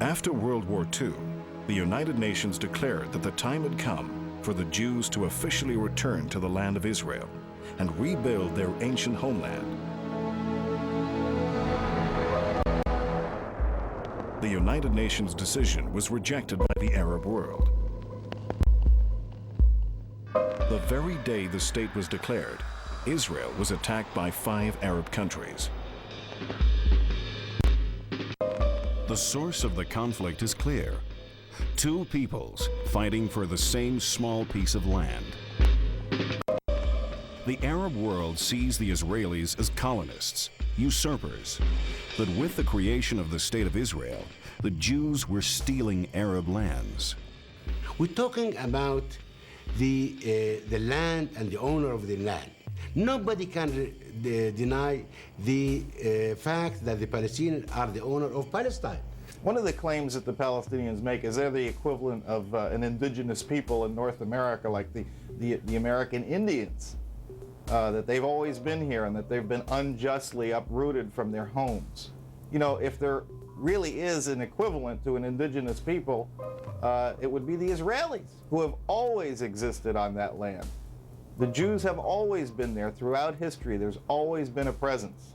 After World War II, the United Nations declared that the time had come for the Jews to officially return to the land of Israel and rebuild their ancient homeland. The United Nations decision was rejected by the Arab world. The very day the state was declared, Israel was attacked by 5 Arab countries. The source of the conflict is clear. 2 peoples fighting for the same small piece of land. The Arab world sees the Israelis as colonists, usurpers. But with the creation of the State of Israel, the Jews were stealing Arab lands. We're talking about the land and the owner of the land. Nobody can deny the fact that the Palestinians are the owner of Palestine. One of the claims that the Palestinians make is they're the equivalent of an indigenous people in North America, like the American Indians, that they've always been here and that they've been unjustly uprooted from their homes. You know, if there really is an equivalent to an indigenous people, it would be the Israelis, who have always existed on that land. The Jews have always been there throughout history. There's always been a presence.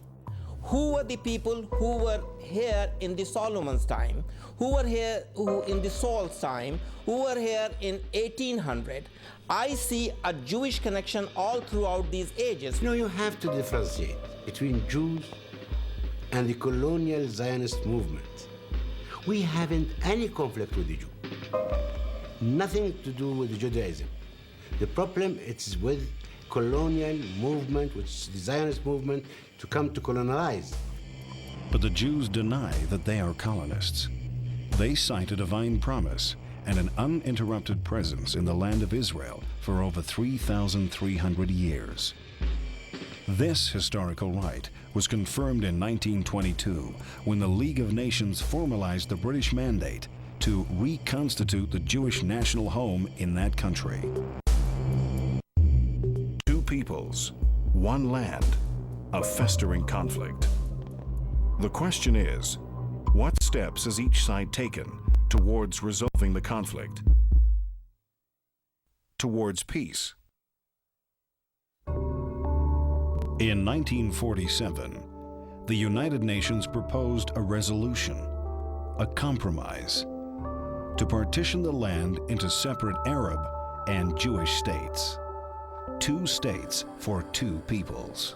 Who were the people who were here in the Solomon's time, who were here in the Saul's time, who were here in 1800? I see a Jewish connection all throughout these ages. You know, you have to differentiate between Jews and the colonial Zionist movement. We haven't any conflict with the Jew. Nothing to do with Judaism. The problem is with colonial movement, which is the Zionist movement, to come to colonize. But the Jews deny that they are colonists. They cite a divine promise and an uninterrupted presence in the land of Israel for over 3,300 years. This historical right was confirmed in 1922 when the League of Nations formalized the British mandate to reconstitute the Jewish national home in that country. 2 peoples, 1 land, a festering conflict. The question is, what steps has each side taken towards resolving the conflict, towards peace? In 1947, the United Nations proposed a resolution, a compromise, to partition the land into separate Arab and Jewish states. 2 states for 2 peoples.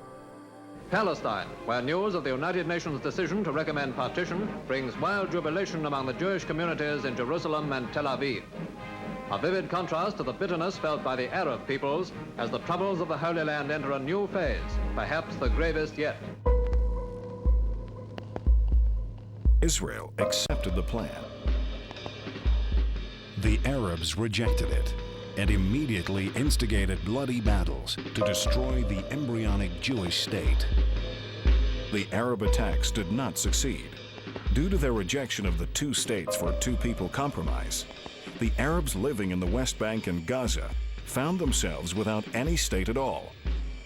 Palestine, where news of the United Nations decision to recommend partition brings wild jubilation among the Jewish communities in Jerusalem and Tel Aviv. A vivid contrast to the bitterness felt by the Arab peoples as the troubles of the Holy Land enter a new phase, perhaps the gravest yet. Israel accepted the plan. The Arabs rejected it and immediately instigated bloody battles to destroy the embryonic Jewish state. The Arab attacks did not succeed. Due to their rejection of the 2 states for 2 people compromise, the Arabs living in the West Bank and Gaza found themselves without any state at all,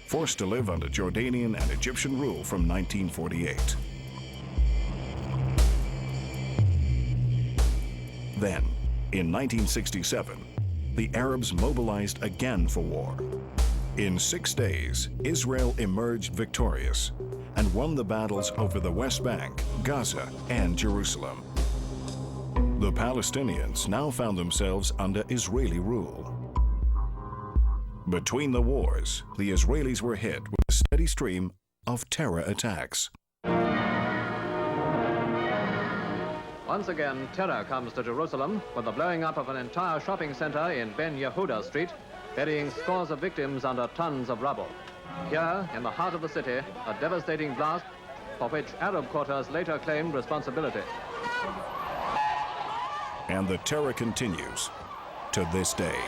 forced to live under Jordanian and Egyptian rule from 1948. Then, in 1967, the Arabs mobilized again for war. In 6 days, Israel emerged victorious and won the battles over the West Bank, Gaza, and Jerusalem. The Palestinians now found themselves under Israeli rule. Between the wars, the Israelis were hit with a steady stream of terror attacks. Once again, terror comes to Jerusalem with the blowing up of an entire shopping center in Ben Yehuda Street, burying scores of victims under tons of rubble. Here, in the heart of the city, a devastating blast for which Arab quarters later claimed responsibility. And the terror continues to this day.